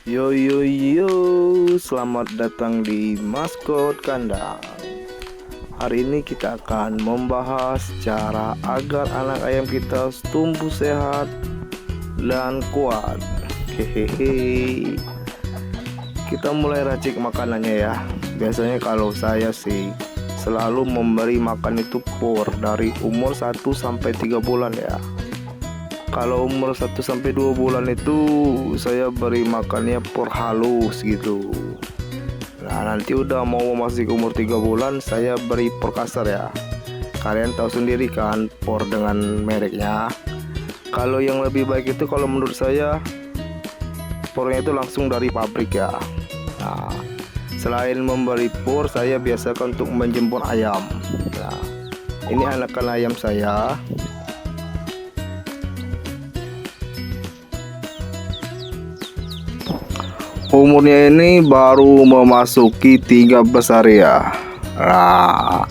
Yo yo yo, selamat datang di Maskot Kandang. Hari ini kita akan membahas cara agar anak ayam kita tumbuh sehat dan kuat. Hehehe. Kita mulai racik makanannya ya. Biasanya kalau saya sih selalu memberi makan itu por dari umur 1 sampai 3 bulan ya. Kalau umur 1 sampai 2 bulan itu saya beri makannya por halus gitu. Nah nanti udah mau masuk umur 3 bulan saya beri por kasar ya. Kalian tahu sendiri kan por dengan mereknya. Kalau yang lebih baik itu kalau menurut saya pornya itu langsung dari pabrik ya. Nah selain memberi por, saya biasakan untuk menjemur ayam. Nah ini anakan ayam saya. Umurnya ini baru memasuki 13 hari ya. Nah,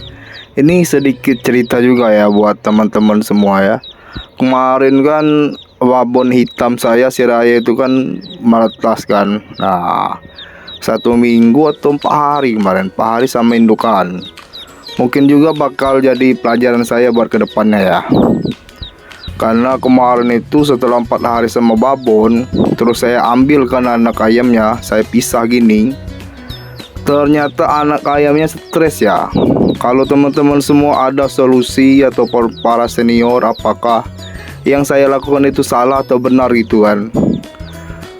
ini sedikit cerita juga ya buat teman-teman semua ya. Kemarin kan babon hitam saya si Raya itu kan menetas kan. Nah, 1 minggu atau 4 hari kemarin, 4 hari sama indukan. Mungkin juga bakal jadi pelajaran saya buat kedepannya ya. Karena kemarin itu setelah 4 hari sama babon, terus saya ambilkan anak ayamnya, saya pisah gini. Ternyata anak ayamnya stres ya. Kalau teman-teman semua ada solusi atau para senior, apakah yang saya lakukan itu salah atau benar gitu kan?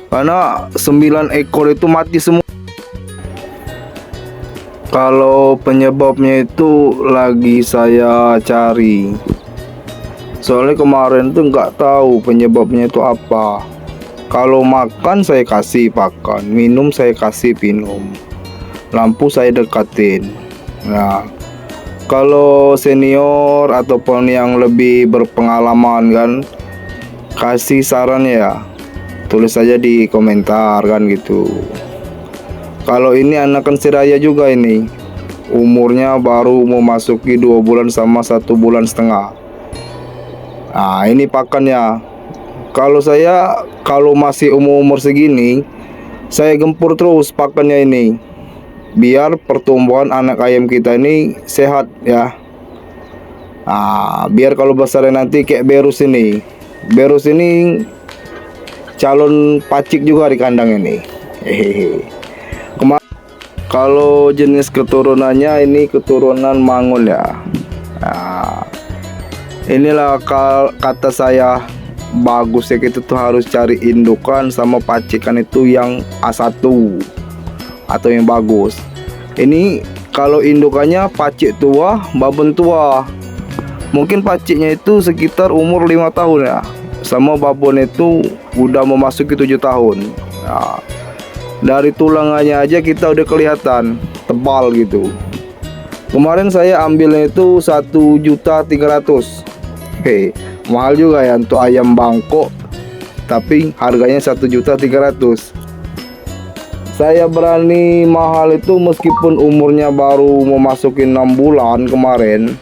Karena 9 ekor itu mati semua. Kalau penyebabnya itu lagi saya cari. Soalnya kemarin tuh nggak tahu penyebabnya itu apa. Kalau makan saya kasih pakan, minum saya kasih minum, lampu saya dekatin. Nah, kalau senior ataupun yang lebih berpengalaman kan, kasih saran ya, tulis saja di komentar kan gitu. Kalau ini anakan si Raya juga ini, umurnya baru memasuki 2 bulan sama 1,5 bulan. Nah ini pakannya. Kalau saya kalau masih umur segini, saya gempur terus pakannya ini, biar pertumbuhan anak ayam kita ini sehat ya. Nah biar kalau besar nanti kayak Berus ini. Berus ini calon pacik juga di kandang ini. Hehehe. Kalau jenis keturunannya ini keturunan Mangol ya. Nah, inilah kata saya bagus ya, kita tuh harus cari indukan sama pacikan itu yang A1 atau yang bagus. Ini kalau indukannya pacik tua, babon tua. Mungkin paciknya itu sekitar umur 5 tahun ya. Sama babon itu udah memasuki 7 tahun. Nah, dari tulangannya aja kita udah kelihatan tebal gitu. Kemarin saya ambilnya itu 1.300.000. Hei, mahal juga ya untuk ayam Bangkok, tapi harganya 1.300.000. Saya berani mahal itu meskipun umurnya baru memasuki 6 bulan kemarin.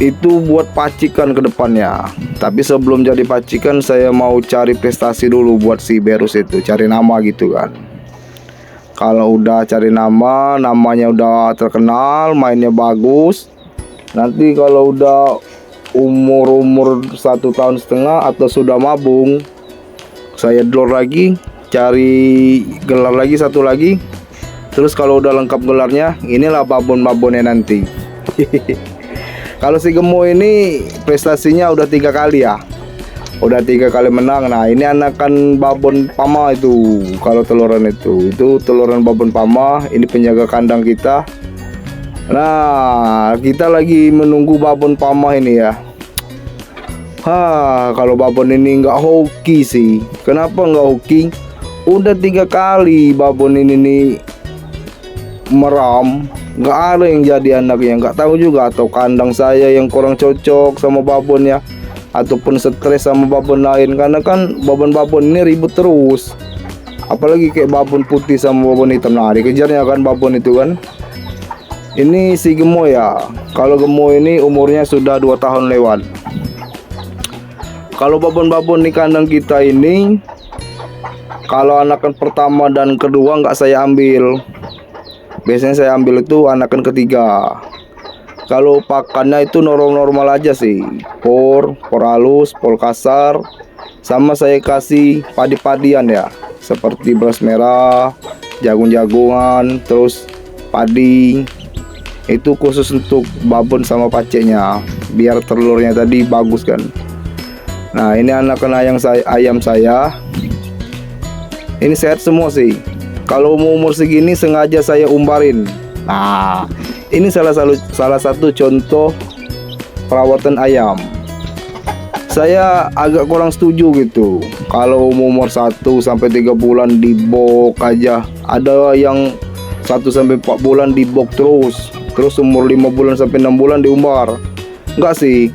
Itu buat pacikan ke depannya. Tapi sebelum jadi pacikan saya mau cari prestasi dulu buat si Berus itu, cari nama gitu kan. Kalau udah cari nama, namanya udah terkenal, mainnya bagus, nanti kalau udah umur 1,5 tahun atau sudah mabung, saya dulur lagi, cari gelar lagi satu lagi. Terus kalau udah lengkap gelarnya, inilah babon-babonnya nanti. Kalau si Gemo ini prestasinya udah 3 kali ya, udah 3 kali menang. Nah ini anakan babon Pama itu. Kalau teluran itu teluran babon Pama. Ini penjaga kandang kita. Nah, kita lagi menunggu babon Pama ini ya. Kalau babon ini nggak hoki sih. Kenapa nggak hoki? Udah 3 kali babon ini nih meram, nggak ada yang jadi anaknya. Nggak tahu juga atau kandang saya yang kurang cocok sama babonnya, ataupun stres sama babon lain. Karena kan babon-babon ini ribut terus. Apalagi kayak babon putih sama babon hitam. Nah, dikejarnya kan babon itu kan. Ini si Gemo ya. Kalau Gemo ini umurnya sudah 2 tahun lewat. Kalau babon-babon di kandang kita ini, kalau anakan pertama dan kedua nggak saya ambil. Biasanya saya ambil itu anakan ketiga. Kalau pakannya itu normal-normal aja sih. Por halus, por kasar. Sama saya kasih padi-padian ya. Seperti beras merah, jagung-jagungan, terus padi. Itu khusus untuk babon sama paceknya. Biar telurnya tadi bagus kan. Nah, ini anakan ayam saya. Ini sehat semua sih. Kalau umur segini sengaja saya umbarin. Nah, ini salah satu contoh perawatan ayam. Saya agak kurang setuju gitu. Kalau umur 1 sampai 3 bulan dibok aja. Ada yang 1 sampai 4 bulan dibok terus. Terus umur 5 bulan sampai 6 bulan diumbar. Enggak sih.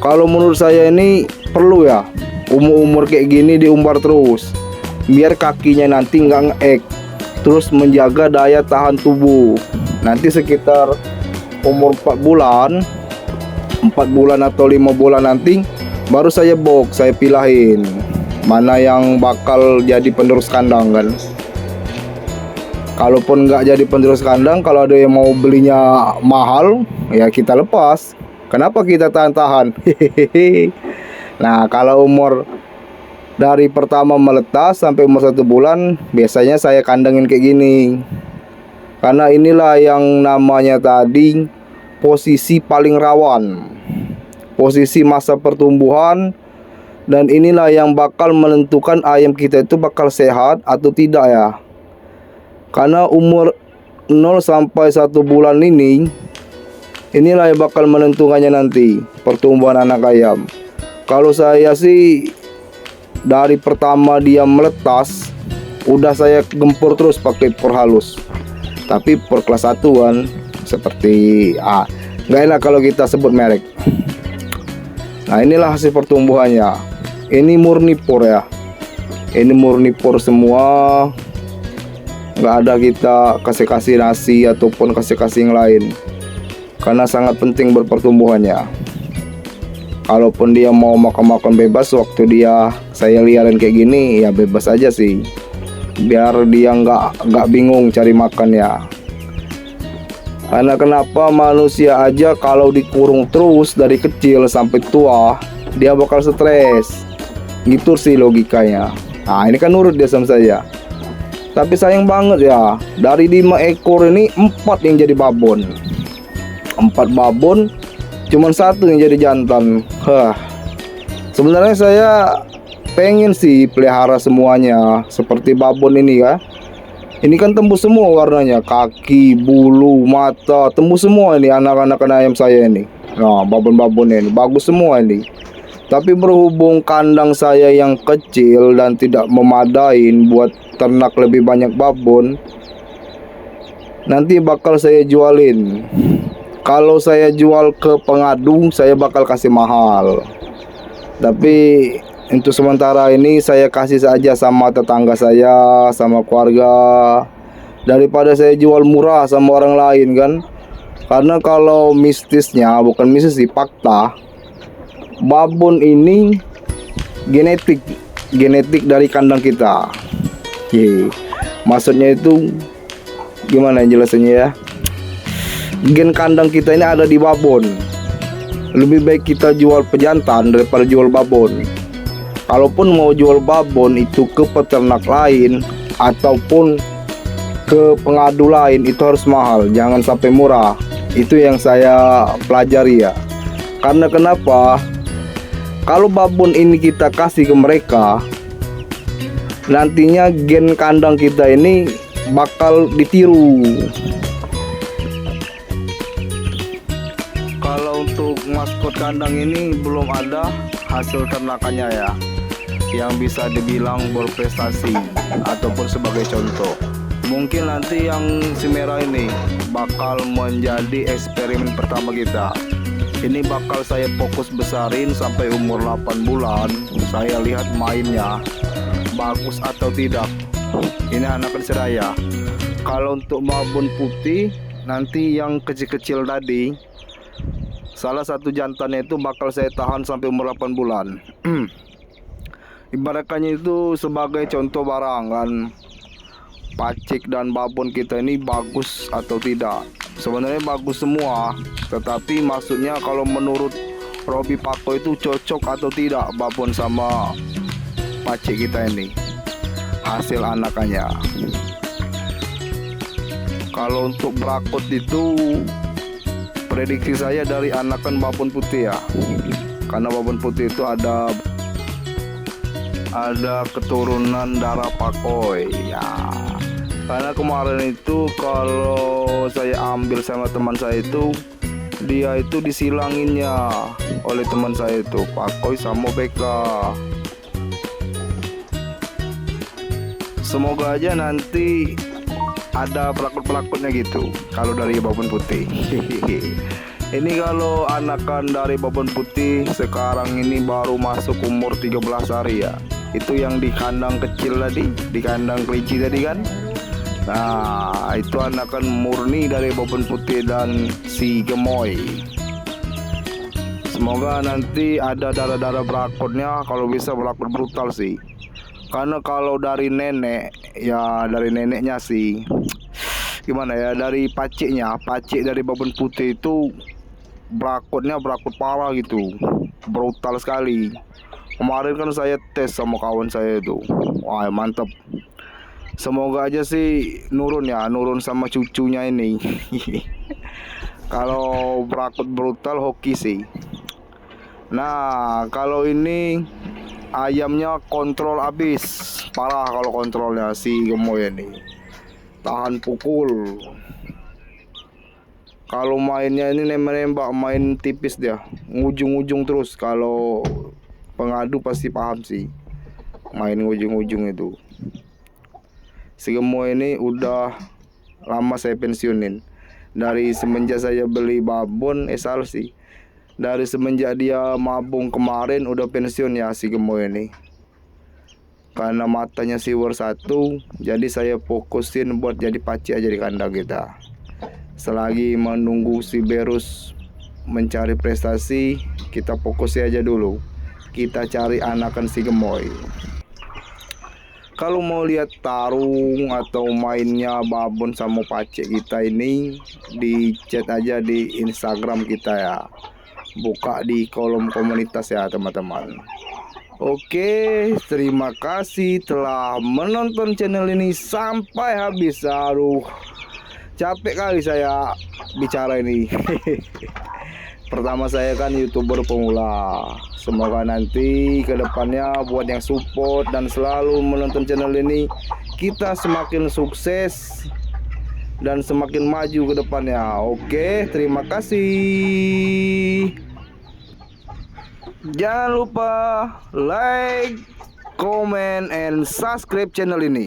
Kalau menurut saya ini perlu ya, umur kayak gini diumbar terus, biar kakinya nanti nggak nge-ek, terus menjaga daya tahan tubuh. Nanti sekitar umur 4 bulan atau 5 bulan nanti baru saya saya pilahin mana yang bakal jadi penerus kandang kan. Kalaupun nggak jadi penerus kandang, kalau ada yang mau belinya mahal, ya kita lepas. Kenapa kita tahan-tahan? Nah, kalau umur dari pertama meletas sampai umur 1 bulan, biasanya saya kandangin kayak gini. Karena inilah yang namanya tadi posisi paling rawan, posisi masa pertumbuhan, dan inilah yang bakal menentukan ayam kita itu bakal sehat atau tidak ya. Karena umur 0 sampai 1 bulan inilah yang bakal menentukannya nanti pertumbuhan anak ayam. Kalau saya sih dari pertama dia meletas udah saya gempur terus pakai por halus. Tapi por kelas 1 kan, seperti nggak enak kalau kita sebut merek. Nah, inilah hasil pertumbuhannya. Ini murni por ya. Ini murni por semua. Nggak ada kita kasih nasi ataupun kasih yang lain. Karena sangat penting berpertumbuhannya. Kalaupun dia mau makan bebas waktu saya liarin kayak gini, ya bebas aja sih. Biar dia nggak bingung cari makan ya. Karena kenapa manusia aja kalau dikurung terus dari kecil sampai tua, dia bakal stres. Gitu sih logikanya. Nah, ini kan nurut dia sama saya. Tapi sayang banget ya, dari 5 ekor ini 4 yang jadi babon. 4 babon, cuman 1 yang jadi jantan. Sebenarnya saya pengen sih pelihara semuanya seperti babon ini ya. Ini kan tembus semua warnanya, kaki, bulu, mata, tembus semua ini anak-anak ayam saya ini. Nah, babon-babonnya ini bagus semua ini. Tapi berhubung kandang saya yang kecil dan tidak memadain buat ternak lebih banyak babon, nanti bakal saya jualin. Kalau saya jual ke pengadu, saya bakal kasih mahal. Tapi untuk sementara ini saya kasih saja sama tetangga saya, sama keluarga, daripada saya jual murah sama orang lain kan. Karena kalau mistisnya, bukan mistis sih, fakta, babon ini genetik dari kandang kita. Maksudnya itu gimana jelasannya ya? Gen kandang kita ini ada di babon. Lebih baik kita jual pejantan daripada jual babon. Kalaupun mau jual babon itu ke peternak lain ataupun ke pengadu lain, itu harus mahal, jangan sampai murah. Itu yang saya pelajari ya. Karena kenapa? Kalau babon ini kita kasih ke mereka, nantinya gen kandang kita ini bakal ditiru. Kalau untuk maskot kandang ini belum ada hasil ternakannya ya, yang bisa dibilang berprestasi ataupun sebagai contoh. Mungkin nanti yang si merah ini bakal menjadi eksperimen pertama kita. Ini bakal saya fokus besarin sampai umur 8 bulan. Saya lihat mainnya bagus atau tidak. Ini anakan seraya. Kalau untuk babon putih, nanti yang kecil-kecil tadi Salah satu jantannya itu bakal saya tahan sampai umur 8 bulan. Ibaratkannya itu sebagai contoh barang kan, pacik dan babon kita ini bagus atau tidak. Sebenarnya bagus semua, tetapi maksudnya kalau menurut Robby Pako itu cocok atau tidak babon sama pacik kita ini, hasil anakannya. Kalau untuk berakut itu prediksi saya dari anakan babon putih ya, karena babon putih itu ada keturunan darah Pakoy ya. Karena kemarin itu kalau saya ambil sama teman saya itu, dia itu disilanginnya oleh teman saya itu Pakoy sama BK. Semoga aja nanti ada pelakut-pelakutnya gitu kalau dari babon putih. Ini kalau anakan dari babon putih sekarang ini baru masuk umur 13 hari ya. Itu yang di kandang kecil tadi, di kandang kelinci tadi kan. Nah, itu anakan murni dari babon putih dan si gemoy. Semoga nanti ada darah-darah berakutnya, kalau bisa berakut brutal sih. Karena kalau dari nenek, ya dari neneknya sih, gimana ya, dari paciknya, pacik dari babon putih itu berakutnya berakut parah gitu, brutal sekali. Kemarin kan saya tes sama kawan saya itu, wah mantep. Semoga aja sih nurun ya, nurun sama cucunya ini. Kalau berakut brutal hoki sih. Nah, kalau ini ayamnya kontrol abis, parah kalau kontrolnya si gemoy ini. Tahan pukul. Kalau mainnya ini nembak, main tipis dia, ngujung-ujung terus. Kalau pengadu pasti paham sih, main ujung-ujung itu. Si gemoy ini udah lama saya pensiunin. Dari semenjak saya beli babon, salah sih, dari semenjak dia mabung kemarin udah pensiun ya si gemoy ini. Karena matanya siwer satu, jadi saya fokusin buat jadi pacik aja di kandang kita. Selagi menunggu si Berus mencari prestasi, kita fokus aja dulu. Kita cari anakan si gemoy. Kalau mau lihat tarung atau mainnya babon sama pacik kita ini, di chat aja di Instagram kita ya. Buka di kolom komunitas ya teman-teman. Oke, terima kasih telah menonton channel ini sampai habis. Aduh, capek kali saya bicara ini. Pertama saya kan YouTuber pemula. Semoga nanti kedepannya buat yang support dan selalu menonton channel ini, kita semakin sukses dan semakin maju ke depannya. Oke, terima kasih. Jangan lupa like, comment, and subscribe channel ini.